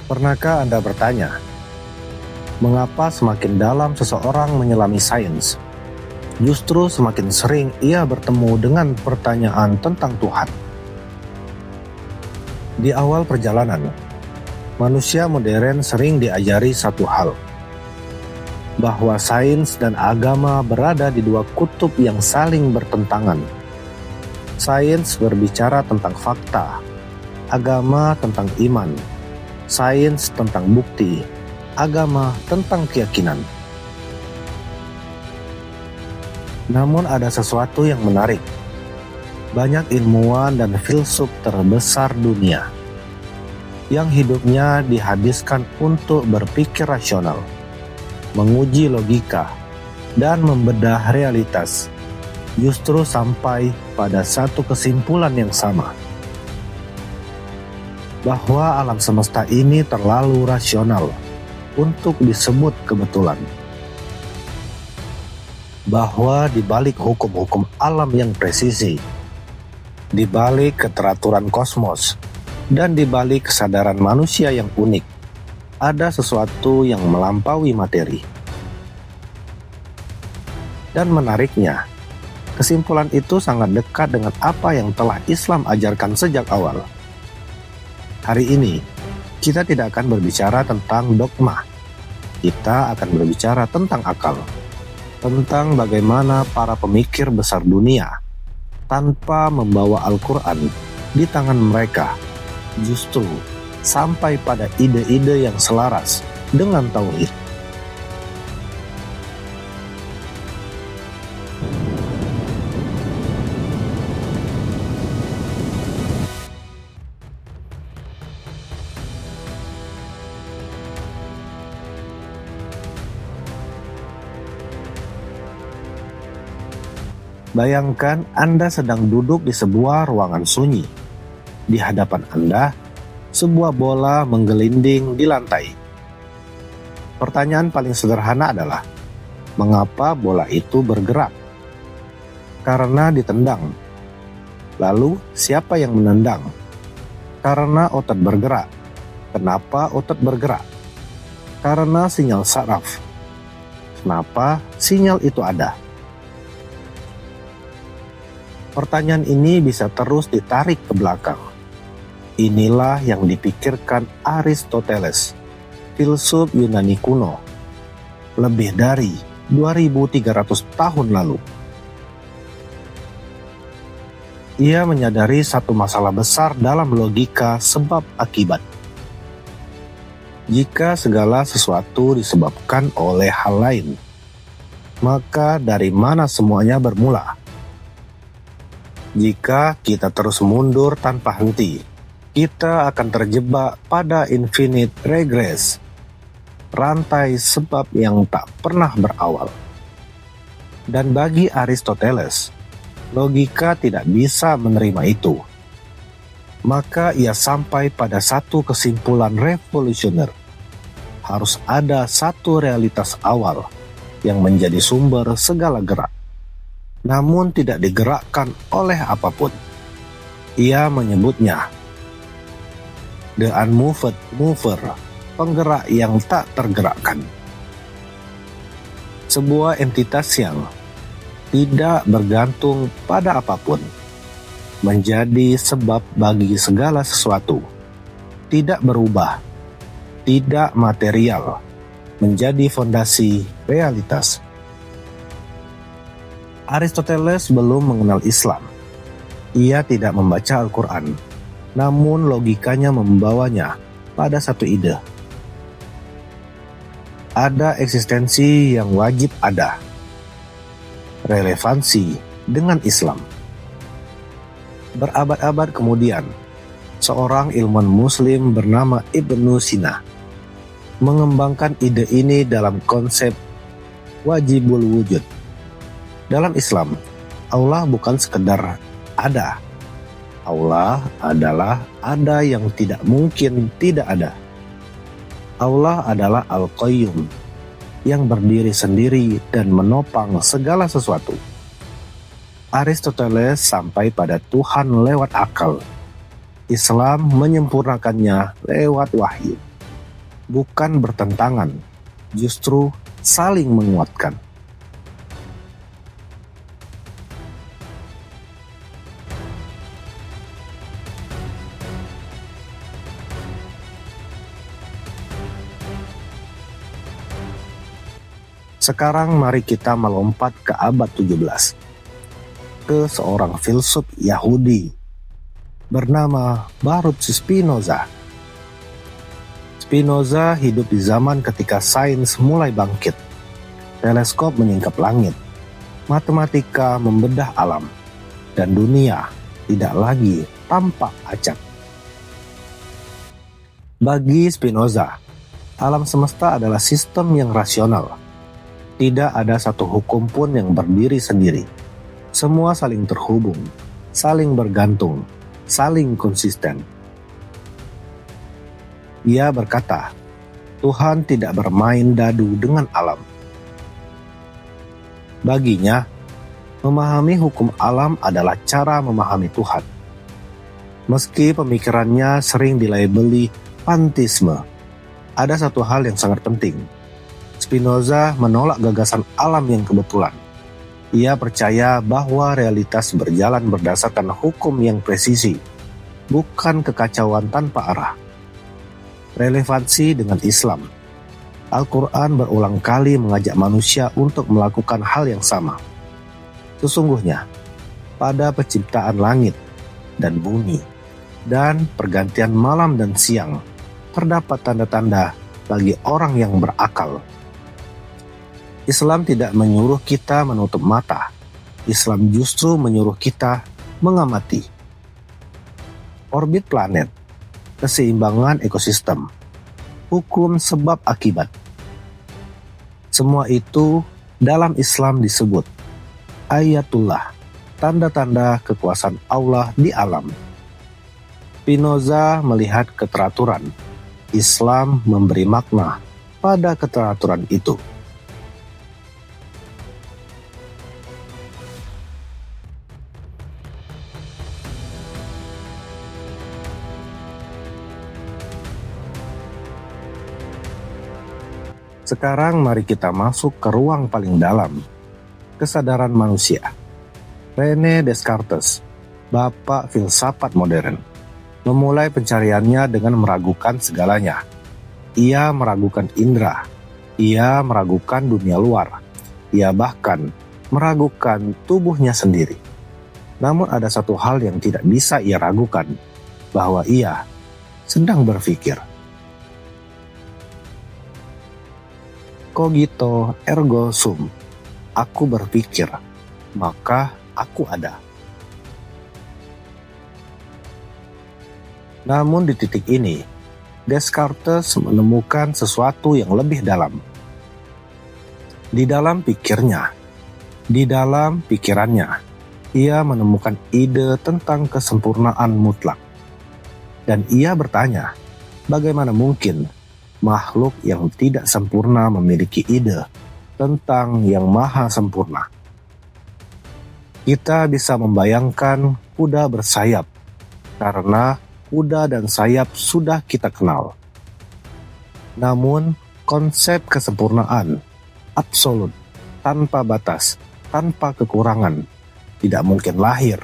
Pernahkah Anda bertanya, mengapa semakin dalam seseorang menyelami sains, justru semakin sering ia bertemu dengan pertanyaan tentang Tuhan? Di awal perjalanan, manusia modern sering diajari satu hal, bahwa sains dan agama berada di dua kutub yang saling bertentangan. Sains berbicara tentang fakta, agama tentang iman. Sains tentang bukti, agama tentang keyakinan. Namun ada sesuatu yang menarik. Banyak ilmuwan dan filsuf terbesar dunia yang hidupnya dihabiskan untuk berpikir rasional, menguji logika, dan membedah realitas, justru sampai pada satu kesimpulan yang sama, bahwa alam semesta ini terlalu rasional untuk disebut kebetulan. Bahwa di balik hukum-hukum alam yang presisi, di balik keteraturan kosmos, dan di balik kesadaran manusia yang unik, ada sesuatu yang melampaui materi. Dan menariknya, kesimpulan itu sangat dekat dengan apa yang telah Islam ajarkan sejak awal. Hari ini, kita tidak akan berbicara tentang dogma. Kita akan berbicara tentang akal. Tentang bagaimana para pemikir besar dunia, tanpa membawa Al-Quran di tangan mereka, justru sampai pada ide-ide yang selaras dengan tauhid. Bayangkan Anda sedang duduk di sebuah ruangan sunyi. Di hadapan Anda, sebuah bola menggelinding di lantai. Pertanyaan paling sederhana adalah, mengapa bola itu bergerak? Karena ditendang. Lalu, siapa yang menendang? Karena otot bergerak. Kenapa otot bergerak? Karena sinyal saraf. Kenapa sinyal itu ada? Pertanyaan ini bisa terus ditarik ke belakang. Inilah yang dipikirkan Aristoteles, filsuf Yunani kuno, lebih dari 2300 tahun lalu. Ia menyadari satu masalah besar dalam logika sebab akibat. Jika segala sesuatu disebabkan oleh hal lain, maka dari mana semuanya bermula? Jika kita terus mundur tanpa henti, kita akan terjebak pada infinite regress, rantai sebab yang tak pernah berawal. Dan bagi Aristoteles, logika tidak bisa menerima itu. Maka ia sampai pada satu kesimpulan revolusioner. Harus ada satu realitas awal yang menjadi sumber segala gerak, namun tidak digerakkan oleh apapun. Ia menyebutnya the unmoved mover, penggerak yang tak tergerakkan. Sebuah entitas yang tidak bergantung pada apapun, menjadi sebab bagi segala sesuatu, tidak berubah, tidak material, menjadi fondasi realitas. Aristoteles belum mengenal Islam. Ia tidak membaca Al-Quran, namun logikanya membawanya pada satu ide. Ada eksistensi yang wajib ada. Relevansi dengan Islam. Berabad-abad kemudian, seorang ilmuwan Muslim bernama Ibnu Sina mengembangkan ide ini dalam konsep wajibul wujud. Dalam Islam, Allah bukan sekedar ada. Allah adalah ada yang tidak mungkin tidak ada. Allah adalah Al-Qayyum, yang berdiri sendiri dan menopang segala sesuatu. Aristoteles sampai pada Tuhan lewat akal. Islam menyempurnakannya lewat wahyu. bukan bertentangan, justru saling menguatkan. Sekarang mari kita melompat ke abad 17, ke seorang filsuf Yahudi bernama Baruch Spinoza. Spinoza hidup di zaman ketika sains mulai bangkit, teleskop menyingkap langit, matematika membedah alam, dan dunia tidak lagi tampak acak. Bagi Spinoza, alam semesta adalah sistem yang rasional. Tidak ada satu hukum pun yang berdiri sendiri. Semua saling terhubung, saling bergantung, saling konsisten. Ia berkata, Tuhan tidak bermain dadu dengan alam. Baginya, memahami hukum alam adalah cara memahami Tuhan. Meski pemikirannya sering dilabeli panteisme, ada satu hal yang sangat penting. Spinoza menolak gagasan alam yang kebetulan. Ia percaya bahwa realitas berjalan berdasarkan hukum yang presisi, bukan kekacauan tanpa arah. Relevansi dengan Islam. Al-Quran berulang kali mengajak manusia untuk melakukan hal yang sama. Sesungguhnya, pada penciptaan langit dan bumi, dan pergantian malam dan siang, terdapat tanda-tanda bagi orang yang berakal. Islam tidak menyuruh kita menutup mata. Islam justru menyuruh kita mengamati. Orbit planet, keseimbangan ekosistem, hukum sebab akibat. Semua itu dalam Islam disebut ayatullah, tanda-tanda kekuasaan Allah di alam. Spinoza melihat keteraturan. Islam memberi makna pada keteraturan itu. Sekarang mari kita masuk ke ruang paling dalam, kesadaran manusia. René Descartes, bapak filsafat modern, memulai pencariannya dengan meragukan segalanya. Ia meragukan indera, ia meragukan dunia luar, ia bahkan meragukan tubuhnya sendiri. Namun ada satu hal yang tidak bisa ia ragukan, bahwa ia sedang berpikir. Cogito ergo sum, aku berpikir, maka aku ada. Namun di titik ini, Descartes menemukan sesuatu yang lebih dalam. Di dalam pikirnya, di dalam pikirannya, ia menemukan ide tentang kesempurnaan mutlak. Dan ia bertanya, bagaimana mungkin makhluk yang tidak sempurna memiliki ide tentang yang maha sempurna? Kita bisa membayangkan kuda bersayap, karena kuda dan sayap sudah kita kenal. Namun, konsep kesempurnaan, absolut, tanpa batas, tanpa kekurangan, tidak mungkin lahir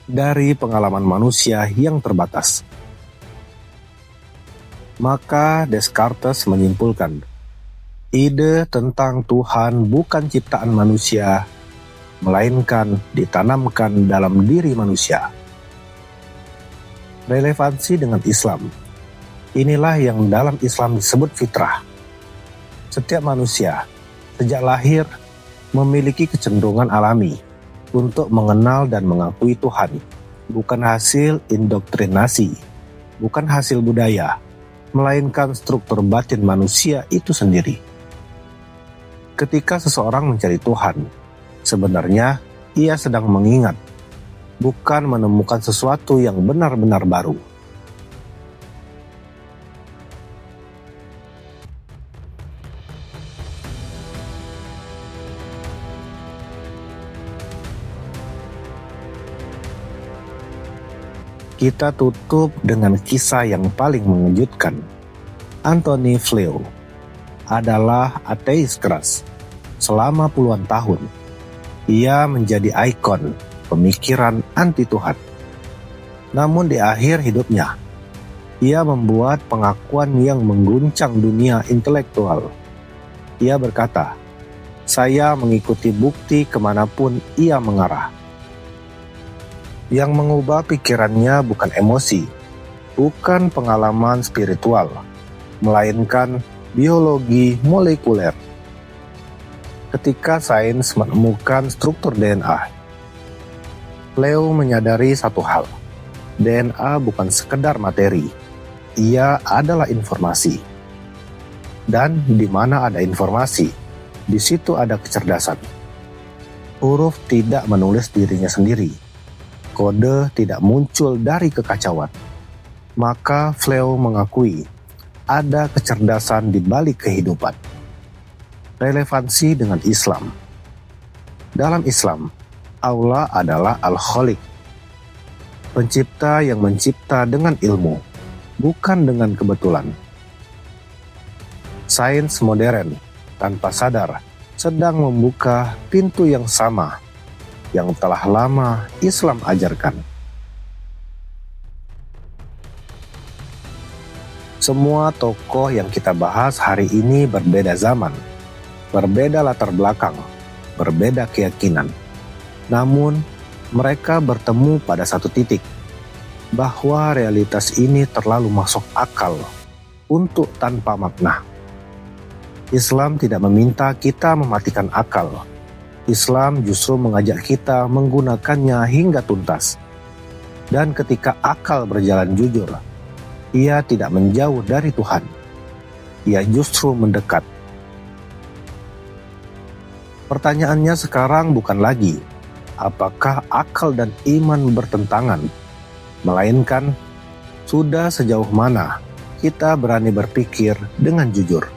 dari pengalaman manusia yang terbatas. Maka Descartes menyimpulkan, ide tentang Tuhan bukan ciptaan manusia, melainkan ditanamkan dalam diri manusia. Relevansi dengan Islam. Inilah yang dalam Islam disebut fitrah. Setiap manusia, sejak lahir, memiliki kecenderungan alami untuk mengenal dan mengakui Tuhan, bukan hasil indoktrinasi, bukan hasil budaya, melainkan struktur batin manusia itu sendiri. Ketika seseorang mencari Tuhan, sebenarnya ia sedang mengingat, bukan menemukan sesuatu yang benar-benar baru. Kita tutup dengan kisah yang paling mengejutkan. Anthony Flew adalah ateis keras. Selama puluhan tahun, ia menjadi ikon pemikiran anti Tuhan. Namun di akhir hidupnya, ia membuat pengakuan yang mengguncang dunia intelektual. Ia berkata, "Saya mengikuti bukti kemanapun ia mengarah." Yang mengubah pikirannya bukan emosi, bukan pengalaman spiritual, melainkan biologi molekuler. Ketika sains menemukan struktur DNA, Leo menyadari satu hal. DNA bukan sekedar materi, ia adalah informasi. Dan di mana ada informasi, di situ ada kecerdasan. Huruf tidak menulis dirinya sendiri. Kode tidak muncul dari kekacauan. Maka Fleo mengakui ada kecerdasan di balik kehidupan. Relevansi dengan Islam. Dalam Islam, Allah adalah Al-Khaliq, pencipta yang mencipta dengan ilmu, bukan dengan kebetulan. Sains modern tanpa sadar sedang membuka pintu yang sama yang telah lama Islam ajarkan. Semua tokoh yang kita bahas hari ini berbeda zaman, berbeda latar belakang, berbeda keyakinan. Namun, mereka bertemu pada satu titik, bahwa realitas ini terlalu masuk akal untuk tanpa makna. Islam tidak meminta kita mematikan akal. Islam justru mengajak kita menggunakannya hingga tuntas. Dan ketika akal berjalan jujur, ia tidak menjauh dari Tuhan. Ia justru mendekat. Pertanyaannya sekarang bukan lagi, apakah akal dan iman bertentangan? Melainkan, sudah sejauh mana kita berani berpikir dengan jujur?